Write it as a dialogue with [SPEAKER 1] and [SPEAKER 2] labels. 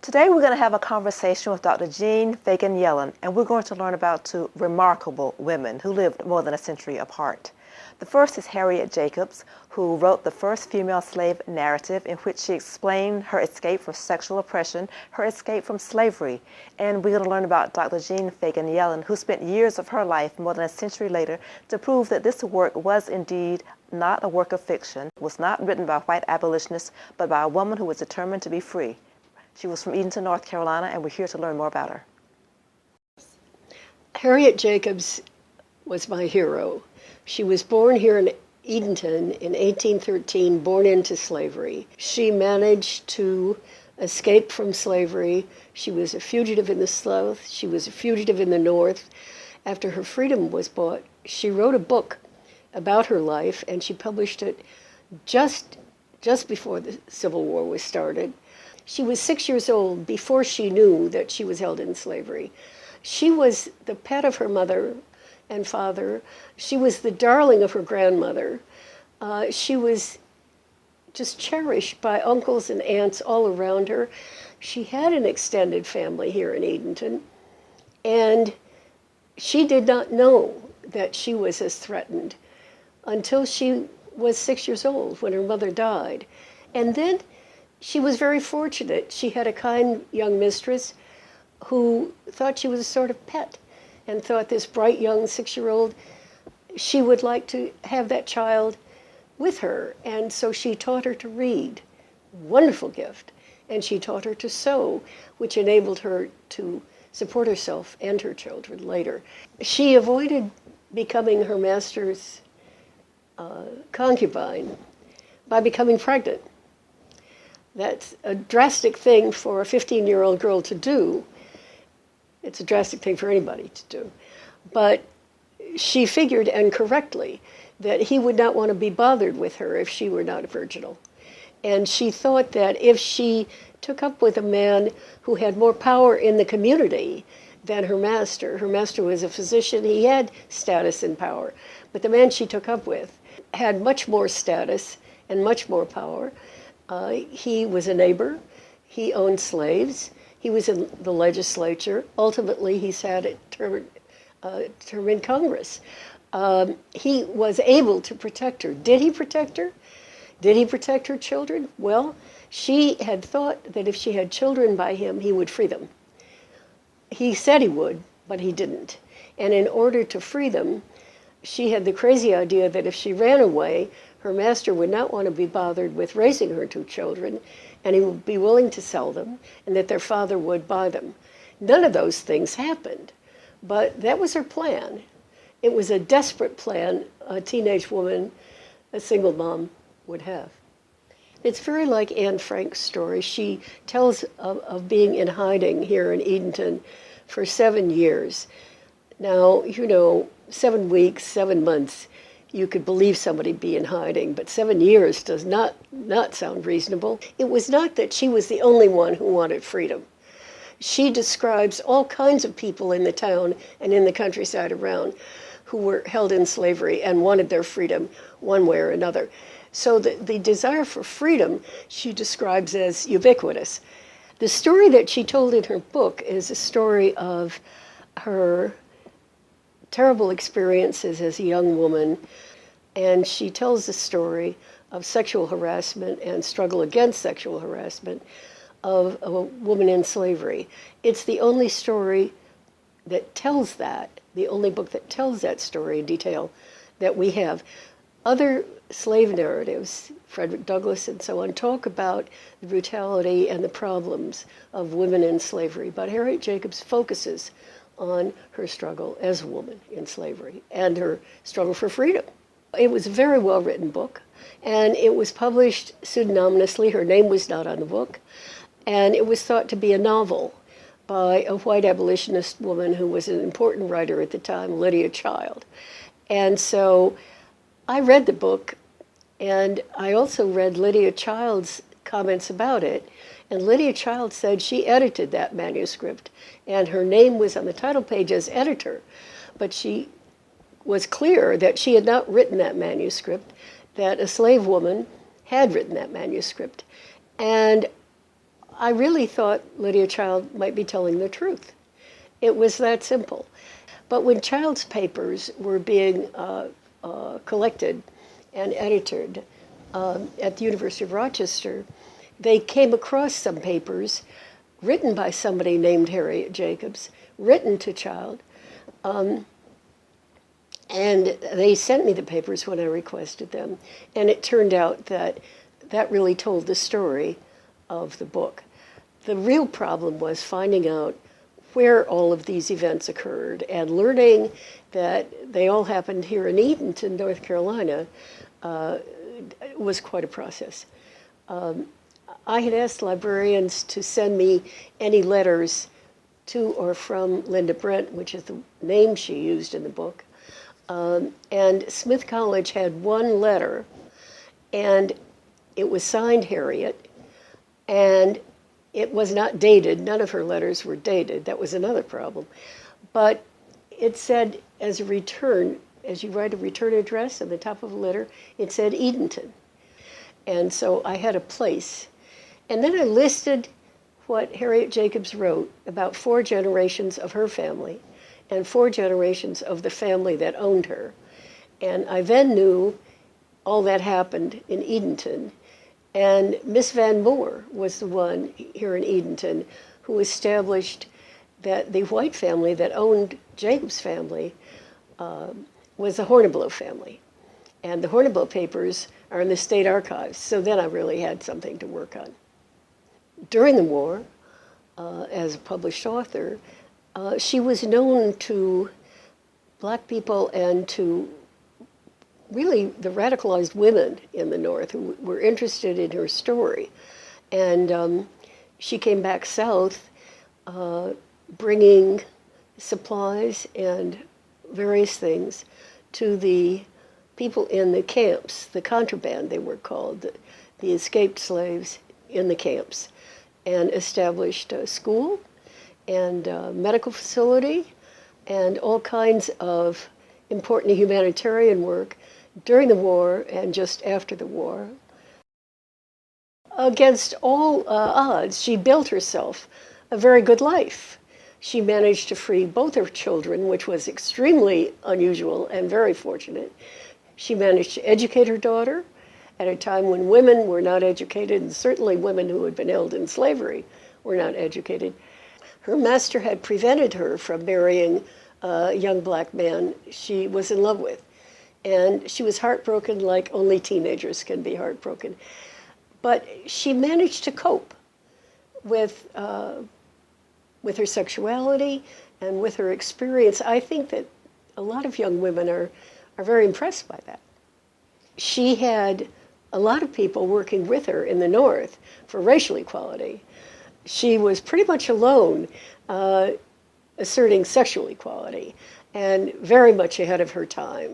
[SPEAKER 1] Today we're going to have a conversation with Dr. Jean Fagan Yellen, and we're going to learn about two remarkable women who lived more than a century apart. The first is Harriet Jacobs, who wrote the first female slave narrative in which she explained her escape from sexual oppression, her escape from slavery. And we're going to learn about Dr. Jean Fagan Yellen, who spent years of her life more than a century later to prove that this work was indeed not a work of fiction, was not written by white abolitionists, but by a woman who was determined to be free. She was from Edenton, North Carolina, and we're here to learn more about her.
[SPEAKER 2] Harriet Jacobs was my hero. She was born here in Edenton in 1813, born into slavery. She managed to escape from slavery. She was a fugitive in the South. She was a fugitive in the North. After her freedom was bought, she wrote a book about her life, and she published it just before the Civil War was started. She was 6 years old before she knew that she was held in slavery. She was the pet of her mother and father. She was the darling of her grandmother. She was just cherished by uncles and aunts all around her. She had an extended family here in Edenton, and she did not know that she was as threatened until she was 6 years old when her mother died. And then she was very fortunate. She had a kind young mistress who thought she was a sort of pet and thought this bright young 6-year-old, she would like to have that child with her. And so she taught her to read, wonderful gift. And she taught her to sew, which enabled her to support herself and her children later. She avoided becoming her master's concubine by becoming pregnant. That's a drastic thing for a 15-year-old girl to do. It's a drastic thing for anybody to do. But she figured, and correctly, that he would not want to be bothered with her if she were not virginal. And she thought that if she took up with a man who had more power in the community than her master was a physician, he had status and power, but the man she took up with had much more status and much more power. He was a neighbor. He owned slaves. He was in the legislature. Ultimately, he sat a term in Congress. He was able to protect her. Did he protect her? Did he protect her children? Well, she had thought that if she had children by him, he would free them. He said he would, but he didn't. And in order to free them, she had the crazy idea that if she ran away, her master would not want to be bothered with raising her two children, and he would be willing to sell them, and that their father would buy them. None of those things happened, but that was her plan. It was a desperate plan a teenage woman, a single mom, would have. It's very like Anne Frank's story. She tells of being in hiding here in Edenton for 7 years. Now, 7 weeks, 7 months, you could believe somebody be in hiding, but 7 years does not sound reasonable. It was not that she was the only one who wanted freedom. She describes all kinds of people in the town and in the countryside around who were held in slavery and wanted their freedom one way or another. So the desire for freedom she describes as ubiquitous. The story that she told in her book is a story of her terrible experiences as a young woman, and she tells the story of sexual harassment and struggle against sexual harassment of a woman in slavery. It's the only story that tells that, the only book that tells that story in detail that we have. Other slave narratives, Frederick Douglass and so on, talk about the brutality and the problems of women in slavery, but Harriet Jacobs focuses on her struggle as a woman in slavery and her struggle for freedom. It was a very well-written book, and it was published pseudonymously. Her name was not on the book, and it was thought to be a novel by a white abolitionist woman who was an important writer at the time, Lydia Child. And so I read the book, and I also read Lydia Child's comments about it. And Lydia Child said she edited that manuscript, and her name was on the title page as editor. But she was clear that she had not written that manuscript, that a slave woman had written that manuscript. And I really thought Lydia Child might be telling the truth. It was that simple. But when Child's papers were being collected and edited at the University of Rochester, they came across some papers written by somebody named Harriet Jacobs, written to Child, and they sent me the papers when I requested them, and it turned out that that really told the story of the book. The real problem was finding out where all of these events occurred and learning that they all happened here in Edenton, North Carolina, was quite a process. I had asked librarians to send me any letters to or from Linda Brent, which is the name she used in the book. And Smith College had one letter, and it was signed Harriet, and it was not dated. None of her letters were dated. That was another problem. But it said, as a return, as you write a return address on the top of a letter, it said Edenton. And so I had a place. And then I listed what Harriet Jacobs wrote about 4 generations of her family and 4 generations of the family that owned her. And I then knew all that happened in Edenton. And Miss Van Moore was the one here in Edenton who established that the white family that owned Jacobs' family was the Horniblow family. And the Horniblow papers are in the state archives. So then I really had something to work on. During the war, as a published author, she was known to black people and to really the radicalized women in the North who were interested in her story. And she came back south bringing supplies and various things to the people in the camps, the contraband they were called, the escaped slaves in the camps, and established a school and a medical facility and all kinds of important humanitarian work during the war and just after the war. Against all odds, she built herself a very good life. She managed to free both her children, which was extremely unusual and very fortunate. She managed to educate her daughter at a time when women were not educated, and certainly women who had been held in slavery were not educated. Her master had prevented her from marrying a young black man she was in love with. And she was heartbroken like only teenagers can be heartbroken. But she managed to cope with her sexuality and with her experience. I think that a lot of young women are very impressed by that. She had a lot of people working with her in the North for racial equality. She was pretty much alone asserting sexual equality and very much ahead of her time.